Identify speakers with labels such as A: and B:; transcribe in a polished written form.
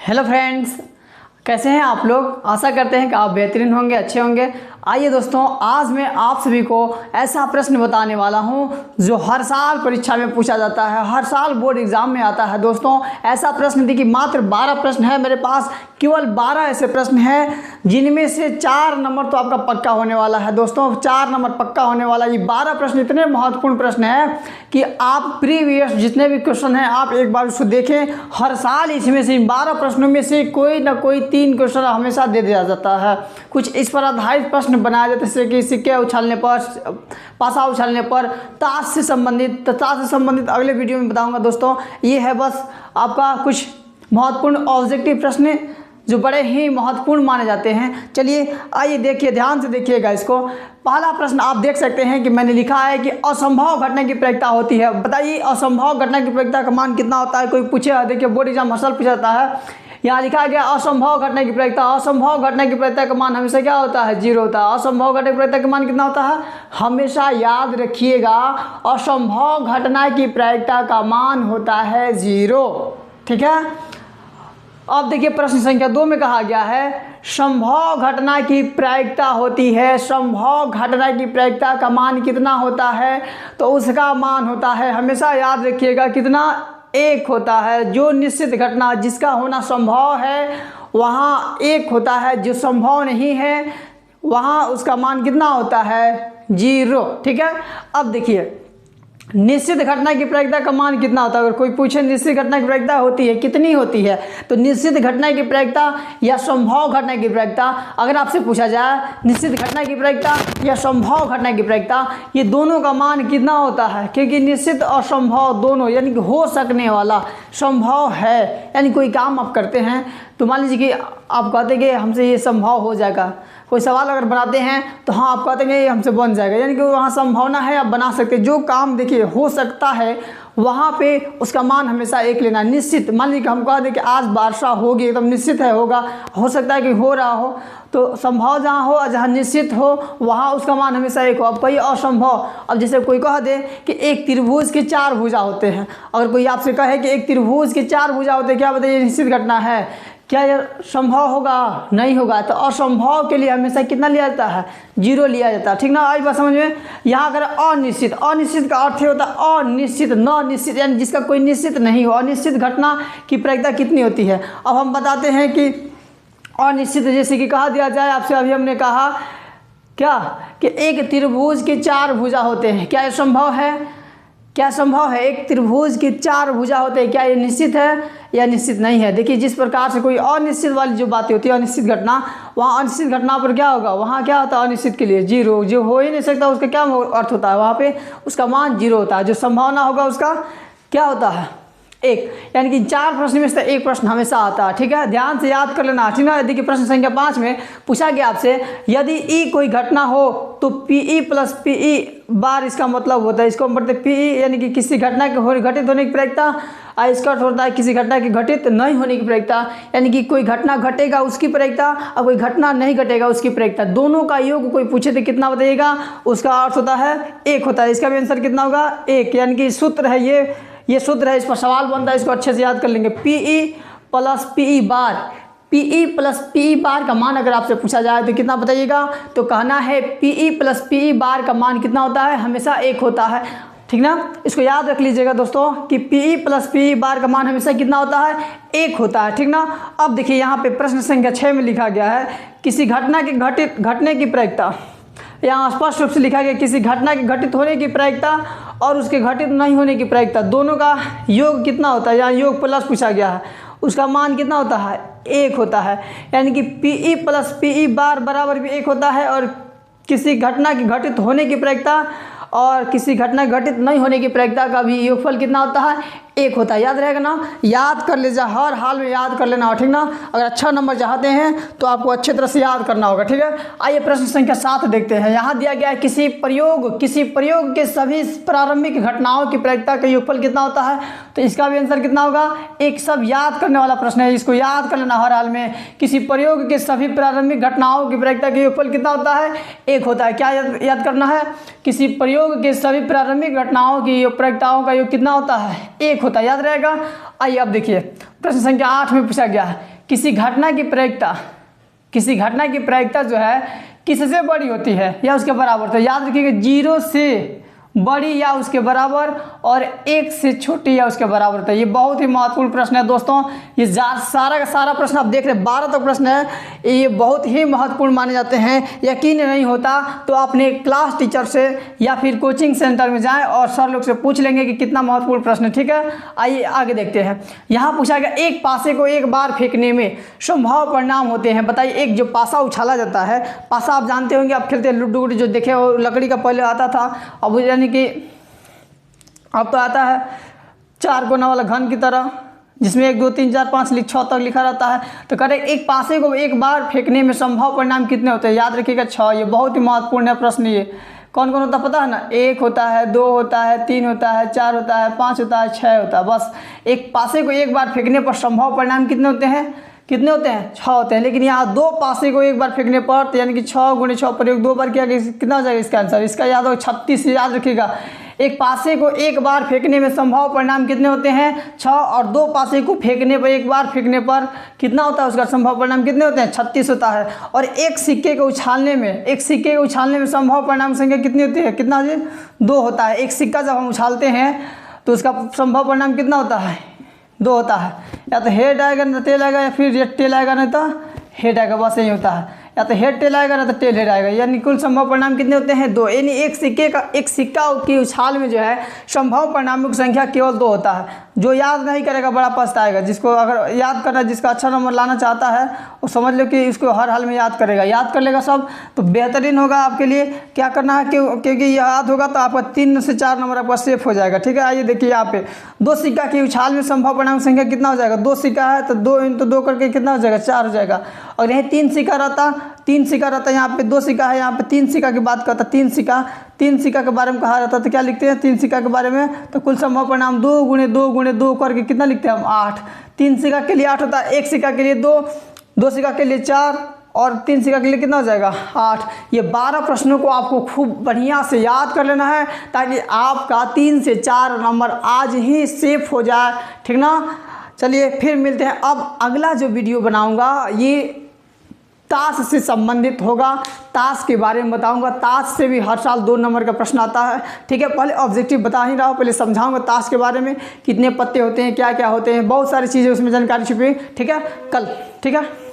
A: Hello friends, कैसे हैं आप लोग। आशा करते हैं कि आप बेहतरीन होंगे, अच्छे होंगे। आइए दोस्तों, आज मैं आप सभी को ऐसा प्रश्न बताने वाला हूं जो हर साल परीक्षा में पूछा जाता है, हर साल बोर्ड एग्जाम में आता है। दोस्तों ऐसा प्रश्न देखिए, मात्र 12 प्रश्न है मेरे पास, केवल 12 ऐसे प्रश्न हैं जिनमें से 4 नंबर तो आपका पक्का होने वाला है। दोस्तों 4 नंबर पक्का होने वाला। ये 12 प्रश्न इतने महत्वपूर्ण प्रश्न हैं कि आप प्रीवियस जितने भी क्वेश्चन हैं आप एक बार उसको देखें। हर साल इसमें से 12 प्रश्नों में से कोई ना कोई 3 क्वेश्चन हमेशा दे दिया जाता है। कुछ इस पर आधारित प्रश्न बनाया जाता है, जैसे कि सिक्के उछालने पर, पासा उछालने पर, ताश से संबंधित अगले वीडियो में बताऊंगा। दोस्तों ये है बस आपका कुछ महत्वपूर्ण ऑब्जेक्टिव प्रश्न जो बड़े ही महत्वपूर्ण माने जाते हैं। चलिए आइए देखिए, ध्यान से देखिएगा इसको। पहला प्रश्न आप देख सकते हैं कि मैंने लिखा है कि असंभव घटना की प्रायिकता होती है। बताइए असंभव घटना की प्रायिकता का मान कितना होता है। कोई पूछे, देखिए बोर्ड एग्जाम हर साल पूछा जाता है। यहाँ लिखा गया असंभव घटना की प्रायिकता। असंभव घटना की प्रायिकता का मान हमेशा क्या होता है, 0 होता है। असंभव घटना की प्रायिकता का मान कितना होता है, हमेशा याद रखिएगा, असंभव घटना की प्रायिकता का मान होता है 0। ठीक है। अब देखिए प्रश्न संख्या 2 में कहा गया है संभव घटना की प्रायिकता होती है। संभव घटना की प्रायिकता का मान कितना होता है, तो उसका मान होता है, हमेशा याद रखिएगा, कितना, 1 होता है। जो निश्चित घटना जिसका होना संभव है वहाँ 1 होता है, जो संभव नहीं है वहाँ उसका मान कितना होता है, 0। ठीक है। अब देखिए निश्चित घटना की प्रायिकता का मान कितना होता है। अगर कोई पूछे निश्चित घटना की प्रायिकता होती है कितनी होती है, तो निश्चित घटना की प्रायिकता या संभव घटना की प्रायिकता, अगर आपसे पूछा जाए निश्चित घटना की प्रायिकता या संभव घटना की प्रायिकता, ये दोनों का मान कितना होता है, क्योंकि निश्चित और संभव दोनों यानी कि हो सकने वाला, संभव है यानी कोई काम आप करते हैं तो मान लीजिए कि आप कहते हैं कि हमसे ये संभव हो जाएगा। कोई सवाल अगर बनाते हैं तो हाँ आप कहते हैं ये हमसे बन जाएगा, यानी कि वहाँ संभावना है, आप बना सकते हैं। जो काम देखिए हो सकता है वहाँ पे उसका मान हमेशा 1 लेना। निश्चित, मान लीजिए कि हम कह दें कि आज वर्षा होगी, एकदम निश्चित है होगा, हो सकता है कि हो रहा हो, तो संभव जहाँ हो और जहाँ निश्चित हो वहाँ उसका मान हमेशा 1 हो। अब कोई असंभव, अब जैसे कोई कह दे कि एक त्रिभुज के 4 भुजा होते हैं, अगर कोई आपसे कहे कि एक त्रिभुज के 4 भुजा होते हैं, क्या बताइए निश्चित घटना है, क्या यह संभव होगा, नहीं होगा। तो असंभव के लिए हमेशा कितना लिया जाता है, 0 लिया जाता है। ठीक ना, आई बात समझ में। यहाँ अगर अनिश्चित, अनिश्चित का अर्थ होता है अनिश्चित, न निश्चित यानी जिसका कोई निश्चित नहीं हो। अनिश्चित घटना की प्रायिकता कितनी होती है। अब हम बताते हैं कि अनिश्चित, जैसे कि कहा दिया जाए आपसे, अभी हमने कहा क्या कि एक त्रिभुज के 4 भुजा होते हैं, क्या यह संभव है, क्या संभव है। एक त्रिभुज की 4 भुजा होते हैं, क्या ये निश्चित है या निश्चित नहीं है। देखिए जिस प्रकार से कोई अनिश्चित वाली जो बातें होती है, अनिश्चित घटना, वहाँ अनिश्चित घटना पर क्या होगा, वहाँ क्या होता है, अनिश्चित के लिए 0, जो हो ही नहीं सकता उसका क्या अर्थ होता है, वहाँ पे उसका मान 0 होता है। जो संभावना होगा उसका क्या होता है, 1, यानी कि 4 प्रश्न में से 1 प्रश्न हमेशा आता है। ठीक है, ध्यान से याद कर लेना। ठीक है, देखिए प्रश्न संख्या 5 में पूछा गया आपसे, यदि ई कोई घटना हो तो पीई प्लस पीई बार इसका मतलब होता है। इसको हम पढ़ते पीई यानी कि किसी घटना के घटित होने की प्रायिकता, और इसका अर्थ होता है किसी घटना के घटित नहीं होने की प्रायिकता, यानी कि कोई घटना घटेगा उसकी प्रायिकता और कोई घटना नहीं घटेगा उसकी प्रायिकता, दोनों का योग कोई पूछे तो कितना बताइएगा, उसका अर्थ होता है 1 होता है। इसका भी आंसर कितना होगा, 1, यानी कि सूत्र है ये सूत्र है, इस पर सवाल बनता है, इसको अच्छे से याद कर लेंगे। पीई प्लस पीई बार, पीई प्लस पीई बार का मान अगर आपसे पूछा जाए तो कितना बताइएगा, तो कहना है पीई प्लस पीई बार का मान कितना होता है, हमेशा 1 होता है। ठीक ना, इसको याद रख लीजिएगा दोस्तों कि पीई प्लस पीई बार का मान हमेशा कितना होता है, 1 होता है। ठीक ना। अब देखिए यहाँ पे प्रश्न संख्या 6 में लिखा गया है किसी घटना के घटने की प्रायिकता, यहाँ स्पष्ट रूप से लिखा गया किसी घटना के घटित होने की प्रायिकता और उसके घटित नहीं होने की प्रायिकता, दोनों का योग कितना होता है, यहाँ योग प्लस पूछा गया है, उसका मान कितना होता है, 1 होता है। यानी कि पीई प्लस पीई बार बराबर भी 1 होता है, और किसी घटना के घटित होने की प्रायिकता और किसी घटना घटित नहीं होने की प्रायिकता का भी योगफल कितना होता है, 1 होता है। याद रहेगा ना, याद कर लीजिए, हर हाल में याद कर लेना हो। ठीक ना, अगर अच्छा नंबर चाहते हैं तो आपको अच्छे तरह से याद करना होगा। ठीक है, आइए प्रश्न संख्या 7 देखते हैं। यहाँ दिया गया है किसी प्रयोग के सभी प्रारंभिक घटनाओं की प्रायिकता का योगफल कितना होता है, तो इसका भी आंसर कितना होगा, एक सब याद करने वाला प्रश्न है, इसको याद कर लेना हर हाल में। किसी प्रयोग के सभी प्रारंभिक घटनाओं की प्रायिकता का योगफल कितना होता है, 1 होता है। क्या याद करना है, किसी प्रयोग के सभी प्रारंभिक घटनाओं की प्रायिकताओं का योग कितना होता है, 1 होता है, याद रहेगा। आइए अब देखिए प्रश्न संख्या 8 में पूछा गया है किसी घटना की प्रायिकता जो है किससे बड़ी होती है या उसके बराबर। तो याद रखिएगा 0 से बड़ी या उसके बराबर और 1 से छोटी या उसके बराबर होता है। ये बहुत ही महत्वपूर्ण प्रश्न है दोस्तों। ये सारा का सारा प्रश्न आप देख रहे हैं, 12 तक प्रश्न है, ये बहुत ही महत्वपूर्ण माने जाते हैं। यकीन नहीं होता तो अपने क्लास टीचर से या फिर कोचिंग सेंटर में जाएं और सर लोग से पूछ लेंगे कि कितना महत्वपूर्ण प्रश्न है। ठीक है, आइए आगे देखते हैं। यहाँ पूछा गया एक पासे को एक बार फेंकने में संभव परिणाम होते हैं। बताइए, एक जो पासा उछाला जाता है, पासा आप जानते होंगे, आप खेलते हैं लूडो वुडो जो देखे वो लकड़ी का पहले आता था, अब यानी कि अब तो आता है 4 कोना वाला घन की तरह जिसमें 1 2 3 4 5 6 तक लिखा रहता है। तो करें एक पासे को एक बार फेंकने में संभव परिणाम कितने होते हैं। याद रखिएगा 6। ये बहुत ही महत्वपूर्ण है प्रश्न। ये कौन कौन होता है पता है ना, 1 होता है, 2 होता है, 3 होता है, 4 होता है, 5 होता है, 6 होता है। बस एक पासे को एक बार फेंकने पर संभव परिणाम कितने होते हैं, 6 होते हैं। लेकिन यहाँ 2 पासे को एक बार फेंकने पर तो यानी कि 6 × 6 प्रयोग 2 बार किया, कितना हो जाएगा इसका आंसर। इसका याद हो 36। याद रखिएगा एक पासे को एक बार फेंकने में संभव परिणाम कितने होते हैं, 6, और 2 पासे को फेंकने पर एक बार फेंकने पर कितना होता है, उसका संभव परिणाम कितने होते हैं, 36 होता है। और एक सिक्के को उछालने में संभव परिणाम संख्या कितनी होती है, कितना 2 होता है। एक सिक्का जब हम उछालते हैं तो उसका संभव परिणाम कितना होता है, 2 होता है। या तो हेड आएगा ना टेल आएगा, या फिर टेल आएगा नहीं तो हेड आएगा, बस यही होता है। या तो हेड टेल आएगा ना तो टेल हेड आएगा। यानी कुल संभव परिणाम कितने होते हैं, 2। यानी एक सिक्का की उछाल में जो है संभव परिणामों की संख्या केवल 2 होता है। जो याद नहीं करेगा बड़ा पछताएगा। जिसको अगर याद करना, जिसका अच्छा नंबर लाना चाहता है वो समझ लो कि इसको हर हाल में याद करेगा, याद कर लेगा सब तो बेहतरीन होगा आपके लिए। क्या करना है, क्योंकि याद होगा तो आपका 3 से 4 नंबर आपका सेफ हो जाएगा। ठीक है, आइए देखिए यहाँ पे 2 सिक्का की उछाल में संभव परिणाम संख्या कितना हो जाएगा। 2 सिक्का है तो 2 × 2 करके कितना हो जाएगा, 4 हो जाएगा। और यही 3 सिक्का रहता, यहाँ पे 2 सिक्का है, यहाँ पे 3 सिक्का की बात करता। 3 सिक्का के बारे में कहा रहता तो क्या लिखते हैं 3 सिक्का के बारे में, तो कुल संभव परिणाम 2 × 2 × 2 करके कितना लिखते हैं हम, 8। 3 सिक्का के लिए 8 होता है, 1 सिक्का के लिए 2 सिक्का के लिए 4 और 3 सिक्का के लिए कितना हो जाएगा, 8। ये 12 प्रश्नों को आपको खूब बढ़िया से याद कर लेना है ताकि आपका 3 से 4 नंबर आज ही सेफ हो जाए। ठीक ना, चलिए फिर मिलते हैं। अब अगला जो वीडियो बनाऊंगा ये ताश से संबंधित होगा, ताश के बारे में बताऊंगा। ताश से भी हर साल 2 नंबर का प्रश्न आता है। ठीक है, पहले ऑब्जेक्टिव बता ही रहा हूँ, पहले समझाऊंगा ताश के बारे में, कितने पत्ते होते हैं, क्या क्या होते हैं, बहुत सारी चीज़ें उसमें जानकारी छुपी। ठीक है, कल। ठीक है।